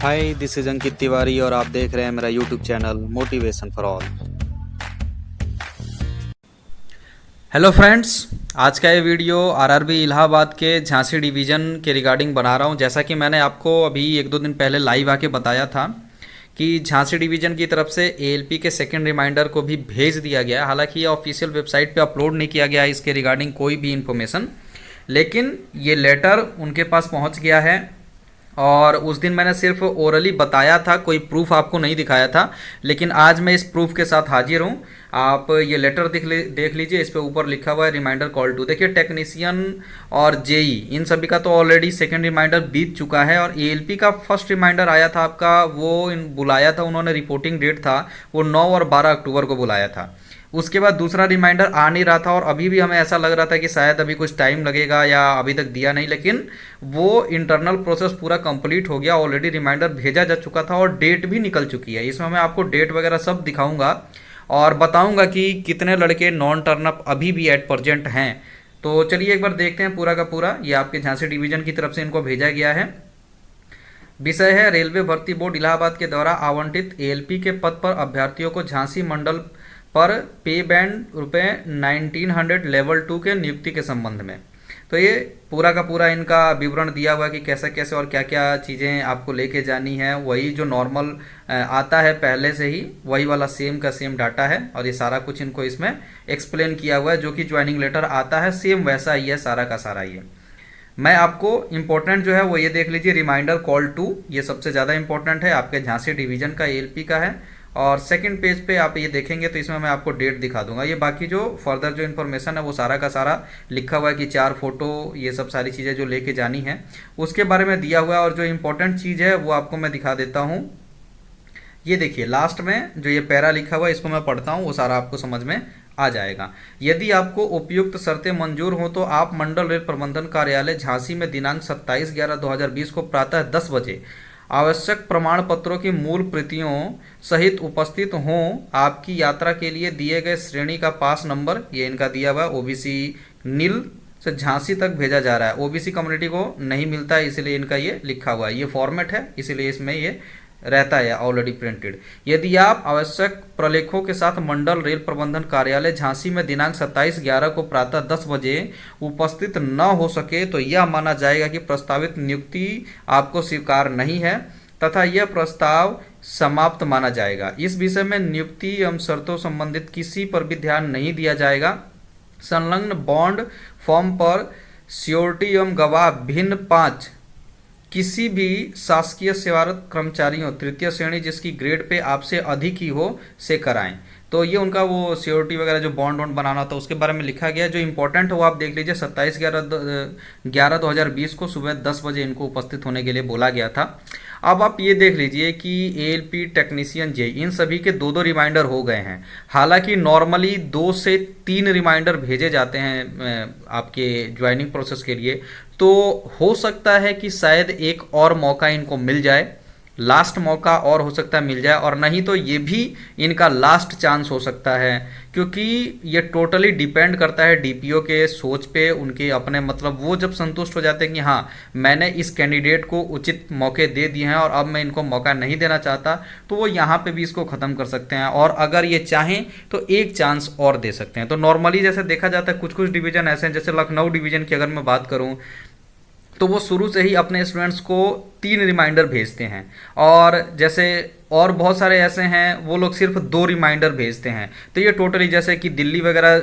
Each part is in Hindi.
Hi, this is Ankit Tiwari और आप देख रहे हैं मेरा YouTube channel motivation for all. Hello friends, आज का ये वीडियो आरआरबी इलाहाबाद के झांसी डिवीज़न के रिगार्डिंग बना रहा हूँ। जैसा कि मैंने आपको अभी एक दो दिन पहले लाइव आके बताया था कि झांसी डिवीज़न की तरफ से एएलपी के सेकंड रिमाइंडर को भी भेज दिया गया। हालांकि ये ऑफिशियल वेबसाइट पे अपलोड नहीं किया गया है इसके रिगार्डिंग कोई भी इन्फॉर्मेशन, लेकिन ये लेटर उनके पास पहुँच गया है। और उस दिन मैंने सिर्फ ओरली बताया था, कोई प्रूफ आपको नहीं दिखाया था, लेकिन आज मैं इस प्रूफ के साथ हाजिर हूँ। आप ये लेटर देख लीजिए, इस पे ऊपर लिखा हुआ है रिमाइंडर कॉल टू। देखिए, टेक्नीशियन और जेई इन सभी का तो ऑलरेडी सेकंड रिमाइंडर बीत चुका है, और एएलपी का फर्स्ट रिमाइंडर आया था आपका, वो बुलाया था उन्होंने, रिपोर्टिंग डेट था वो 9 और 12 अक्टूबर को बुलाया था। उसके बाद दूसरा रिमाइंडर आ नहीं रहा था, और अभी भी हमें ऐसा लग रहा था कि शायद अभी कुछ टाइम लगेगा या अभी तक दिया नहीं, लेकिन वो इंटरनल प्रोसेस पूरा कंप्लीट हो गया। ऑलरेडी रिमाइंडर भेजा जा चुका था और डेट भी निकल चुकी है। इसमें मैं आपको डेट वगैरह सब दिखाऊंगा और बताऊंगा कि कितने लड़के नॉन टर्नअप अभी भी एट प्रेजेंट हैं। तो चलिए एक बार देखते हैं पूरा का पूरा। ये आपके झांसी डिवीजन की तरफ से इनको भेजा गया है। विषय है, रेलवे भर्ती बोर्ड इलाहाबाद के द्वारा आवंटित एएलपी के पद पर अभ्यर्थियों को झांसी मंडल पर पे बैंड रुपये 1900 लेवल 2 के नियुक्ति के संबंध में। तो ये पूरा का पूरा इनका विवरण दिया हुआ है कि कैसे कैसे और क्या क्या चीज़ें आपको लेके जानी है। वही जो नॉर्मल आता है पहले से ही, वही वाला सेम का सेम डाटा है, और ये सारा कुछ इनको इसमें एक्सप्लेन किया हुआ है। जो कि ज्वाइनिंग लेटर आता है सेम वैसा ही है, सारा का सारा ही है। मैं आपको इम्पोर्टेंट जो है वो ये देख लीजिए, रिमाइंडर कॉल टू, ये सबसे ज़्यादा इंपॉर्टेंट है, आपके झांसी डिवीजन का एएलपी का है। और सेकंड पेज पे आप ये देखेंगे तो इसमें मैं आपको डेट दिखा दूंगा। ये बाकी जो फर्दर जो इन्फॉर्मेशन है वो सारा का सारा लिखा हुआ है कि 4 फोटो, ये सब सारी चीज़ें जो लेके जानी है उसके बारे में दिया हुआ है। और जो इम्पोर्टेंट चीज़ है वो आपको मैं दिखा देता हूँ। ये देखिए, लास्ट में जो ये पैरा लिखा हुआ है इसको मैं पढ़ता हूँ, वो सारा आपको समझ में आ जाएगा। यदि आपको उपयुक्त शर्तें मंजूर हो तो आप मंडल रेल प्रबंधन कार्यालय झांसी में दिनांक 27/11/2020 को प्रातः 10 बजे आवश्यक प्रमाण पत्रों की मूल प्रतियों सहित उपस्थित हों। आपकी यात्रा के लिए दिए गए श्रेणी का पास नंबर, ये इनका दिया हुआ है, ओबीसी नील से झांसी तक भेजा जा रहा है। ओबीसी कम्युनिटी को नहीं मिलता है, इसलिए इनका ये लिखा हुआ है, ये फॉर्मेट है, इसीलिए इसमें ये रहता है ऑलरेडी प्रिंटेड। यदि आप आवश्यक प्रलेखों के साथ मंडल रेल प्रबंधन कार्यालय झांसी में दिनांक 27/11 को प्रातः 10 बजे उपस्थित न हो सके तो यह माना जाएगा कि प्रस्तावित नियुक्ति आपको स्वीकार नहीं है तथा यह प्रस्ताव समाप्त माना जाएगा। इस विषय में नियुक्ति एवं शर्तों संबंधित किसी पर भी ध्यान नहीं दिया जाएगा। संलग्न बॉन्ड फॉर्म पर श्योरिटी एवं गवाह भिन्न 5 किसी भी शासकीय सेवारत कर्मचारियों तृतीय श्रेणी जिसकी ग्रेड पे आपसे अधिक ही हो से कराएं। तो ये उनका वो सिक्योरिटी वगैरह जो बॉन्ड वॉन्ड बनाना था उसके बारे में लिखा गया है। जो इंपॉर्टेंट है वो आप देख लीजिए, 27/11/2020 को सुबह 10 बजे इनको उपस्थित होने के लिए बोला गया था। अब आप ये देख लीजिए कि एएलपी, टेक्नीशियन, जे, इन सभी के 2-2 रिमाइंडर हो गए हैं। हालांकि नॉर्मली 2 से 3 रिमाइंडर भेजे जाते हैं आपके ज्वाइनिंग प्रोसेस के लिए, तो हो सकता है कि शायद एक और मौका इनको मिल जाए, लास्ट मौका और हो सकता है मिल जाए, और नहीं तो ये भी इनका लास्ट चांस हो सकता है। क्योंकि ये टोटली डिपेंड करता है डीपीओ के सोच पे, उनके अपने, मतलब वो जब संतुष्ट हो जाते हैं कि हाँ मैंने इस कैंडिडेट को उचित मौके दे दिए हैं और अब मैं इनको मौका नहीं देना चाहता, तो वो यहाँ पे भी इसको ख़त्म कर सकते हैं, और अगर ये चाहें तो एक चांस और दे सकते हैं। तो नॉर्मली जैसे देखा जाता है कुछ कुछ डिवीज़न ऐसे हैं, जैसे लखनऊ डिवीज़न की अगर मैं बात करूँ तो वो शुरू से ही अपने स्टूडेंट्स को 3 रिमाइंडर भेजते हैं, और जैसे और बहुत सारे ऐसे हैं वो लोग सिर्फ 2 रिमाइंडर भेजते हैं। तो ये टोटली, जैसे कि दिल्ली वगैरह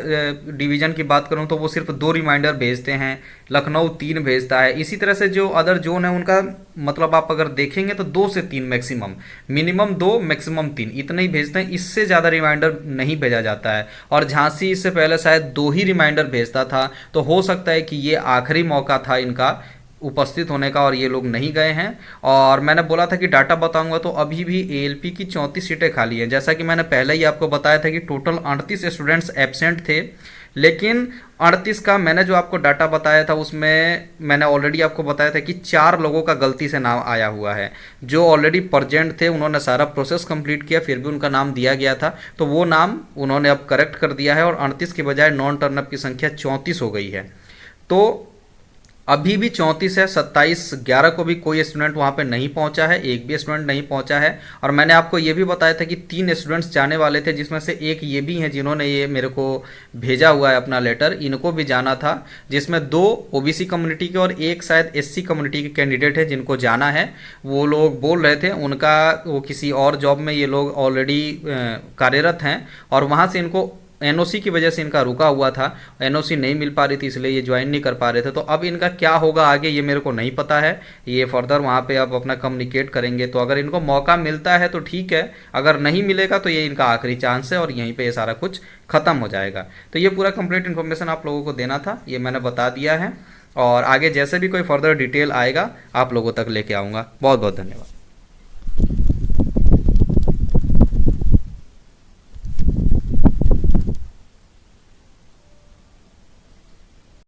डिवीज़न की बात करूं तो वो सिर्फ 2 रिमाइंडर भेजते हैं, लखनऊ 3 भेजता है। इसी तरह से जो अदर जोन है उनका, मतलब आप अगर देखेंगे तो 2 से 3 मैक्सिमम, मिनिमम 2 मैक्सिमम 3, इतने ही भेजते हैं, इससे ज़्यादा रिमाइंडर नहीं भेजा जाता है। और झांसी इससे पहले शायद 2 ही रिमाइंडर भेजता था, तो हो सकता है कि ये आखिरी मौका था इनका उपस्थित होने का और ये लोग नहीं गए हैं। और मैंने बोला था कि डाटा बताऊंगा, तो अभी भी एएलपी की 34 सीटें खाली हैं। जैसा कि मैंने पहले ही आपको बताया था कि टोटल 38 स्टूडेंट्स एब्सेंट थे, लेकिन 38 का मैंने जो आपको डाटा बताया था उसमें मैंने ऑलरेडी आपको बताया था कि 4 लोगों का गलती से नाम आया हुआ है। जो ऑलरेडी प्रेजेंट थे उन्होंने सारा प्रोसेस कंप्लीट किया, फिर भी उनका नाम दिया गया था, तो वो नाम उन्होंने अब करेक्ट कर दिया है और 38 के बजाय नॉन टर्नअप की संख्या 34 हो गई है। तो अभी भी 34 है, 27/11 को भी कोई स्टूडेंट वहाँ पे नहीं पहुँचा है, एक भी स्टूडेंट नहीं पहुँचा है। और मैंने आपको ये भी बताया था कि 3 स्टूडेंट्स जाने वाले थे, जिसमें से एक ये भी हैं जिन्होंने ये मेरे को भेजा हुआ है अपना लेटर, इनको भी जाना था, जिसमें 2 ओबीसी कम्युनिटी के और एक शायद एससी कम्युनिटी के कैंडिडेट है जिनको जाना है। वो लोग बोल रहे थे उनका वो किसी और जॉब में ये लोग ऑलरेडी कार्यरत हैं, और वहाँ से इनको एनओसी की वजह से इनका रुका हुआ था, एनओसी नहीं मिल पा रही थी, इसलिए ये ज्वाइन नहीं कर पा रहे थे। तो अब इनका क्या होगा आगे ये मेरे को नहीं पता है, ये फर्दर वहाँ पे अब अपना कम्युनिकेट करेंगे। तो अगर इनको मौका मिलता है तो ठीक है, अगर नहीं मिलेगा तो ये इनका आखिरी चांस है और यहीं पे ये सारा कुछ ख़त्म हो जाएगा। तो ये पूरा कंप्लीट इन्फॉर्मेशन आप लोगों को देना था, ये मैंने बता दिया है, और आगे जैसे भी कोई फर्दर डिटेल आएगा आप लोगों तक लेके आऊँगा। बहुत बहुत धन्यवाद।